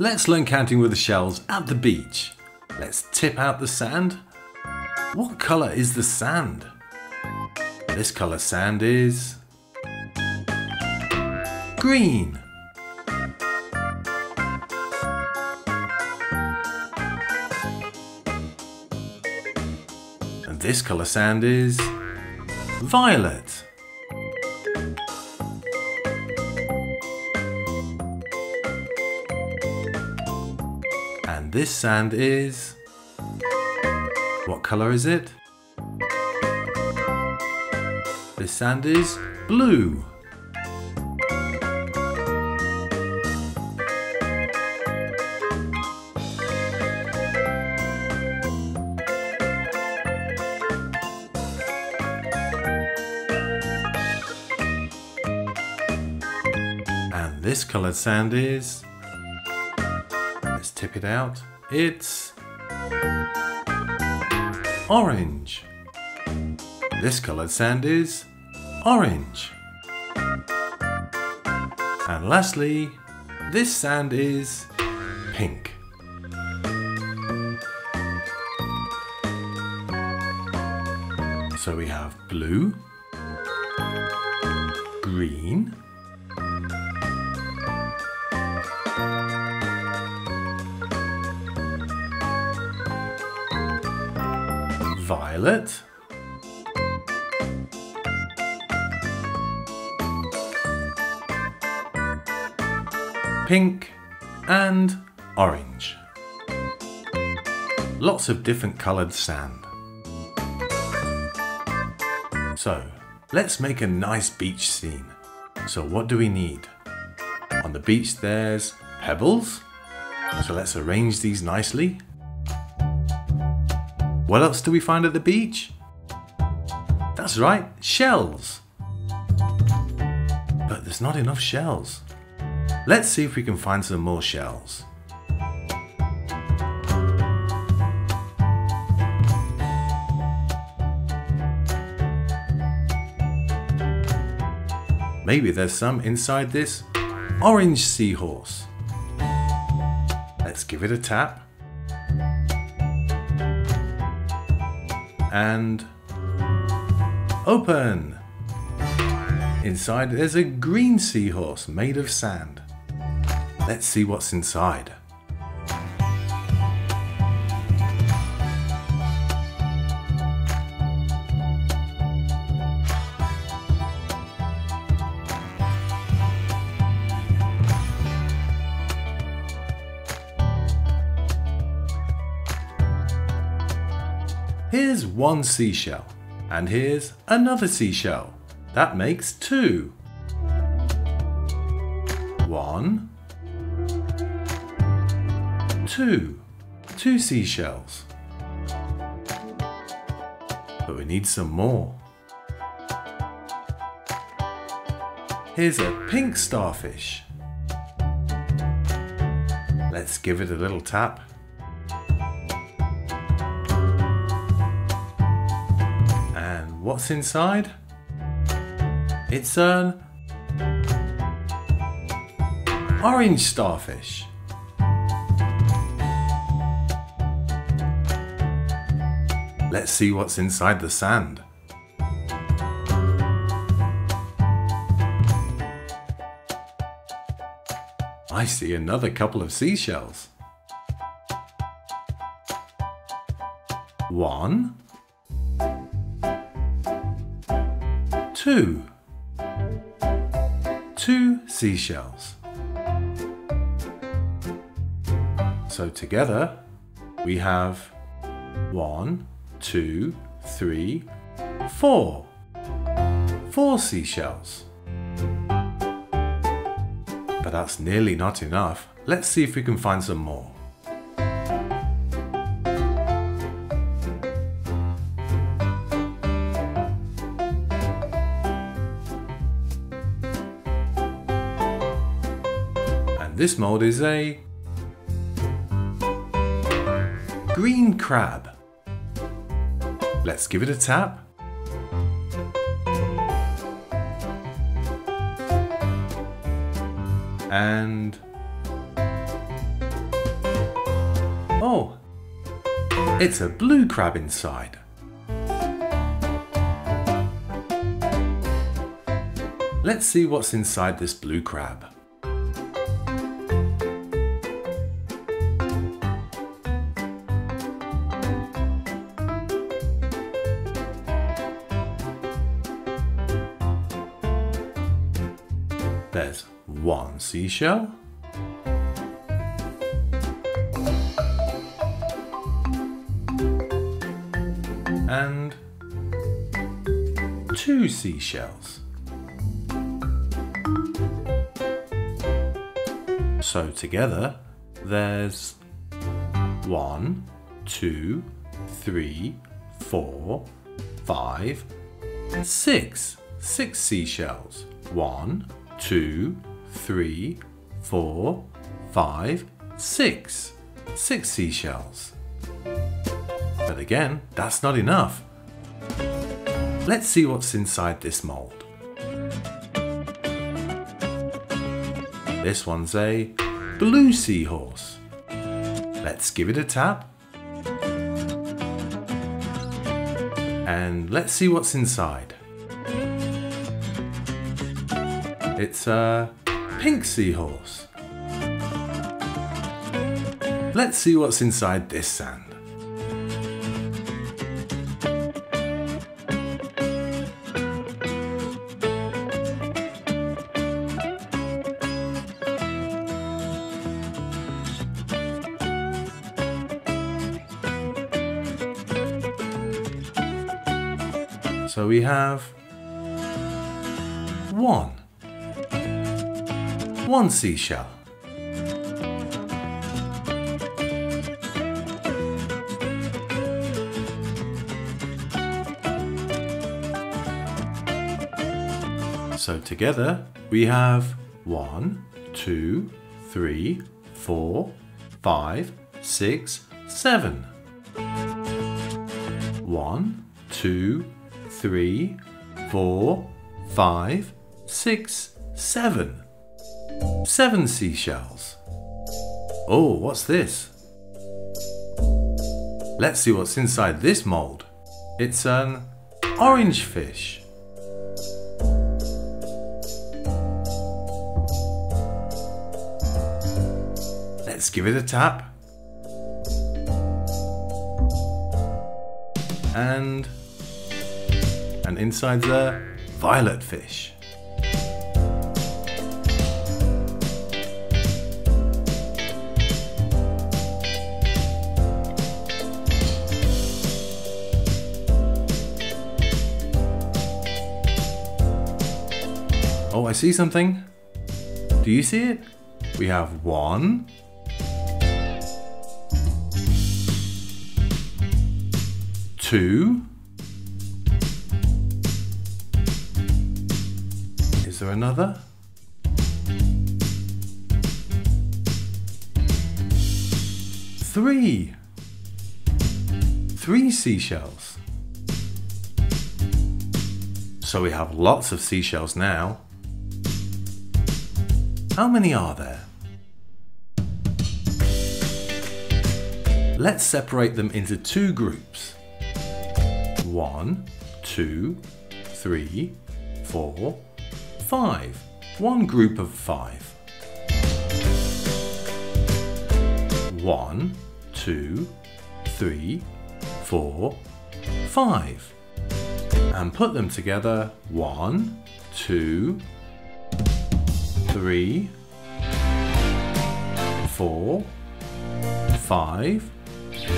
Let's learn counting with the shells at the beach. Let's tip out the sand. What colour is the sand? This colour sand is green. And this colour sand is violet. And this sand is, what colour is it? This sand is blue. And this coloured sand is, let's tip it out, it's orange. This coloured sand is orange. And lastly, this sand is pink. So we have blue, green, violet, pink and orange. Lots of different coloured sand. So let's make a nice beach scene. So what do we need? On the beach there's pebbles. So let's arrange these nicely. What else do we find at the beach? That's right, shells. But there's not enough shells. Let's see if we can find some more shells. Maybe there's some inside this orange seahorse. Let's give it a tap. And open! Inside there's a green seahorse made of sand. Let's see what's inside. Here's one seashell, and here's another seashell. That makes two. One, two seashells. But we need some more. Here's a pink starfish. Let's give it a little tap. And what's inside? It's an orange starfish. Let's see what's inside the sand. I see another couple of seashells. One, two seashells. So together we have 1, 2, 3, 4. 4 seashells. But that's nearly not enough. Let's see if we can find some more. And this mold is a green crab. Let's give it a tap. And Oh, it's a blue crab inside. Let's see what's inside this blue crab. There's one seashell, and two seashells. So together there's 1, 2, 3, 4, 5, 6. 6 seashells. 1, 2, 3, 4, 5, 6. 6 seashells. But again, that's not enough. Let's see what's inside this mold. This one's a blue seahorse. Let's give it a tap. And let's see what's inside. It's a pink seahorse. Let's see what's inside this sand. So we have one seashell. So together we have 1, 2, 3, 4, 5, 6, 7. 1, 2, 3, 4, 5, 6, 7. 7 seashells. Oh, what's this? Let's see what's inside this mold. It's an orange fish. Let's give it a tap. And inside's a violet fish. Oh, I see something. Do you see it? We have 1, 2. Is there another? 3. 3 seashells. So we have lots of seashells now. How many are there? Let's separate them into 2 groups. 1, 2, 3, 4, 5. 1 group of 5. 1, 2, 3, 4, 5. And put them together. 1, 2, 3, 4, 5,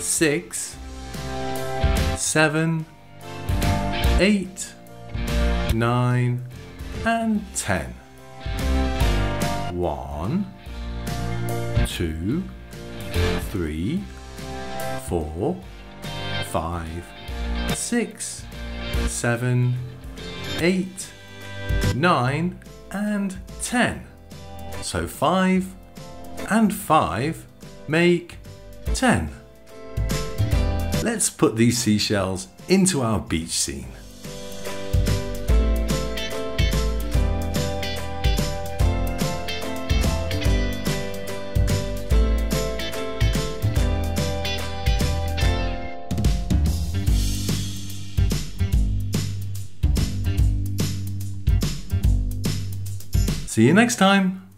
6, 7, 8, 9, and 10. 1, 2, 3, 4, 5, 6, 7, 8, 9, and 10. So 5 and 5 make 10. Let's put these seashells into our beach scene. See you next time.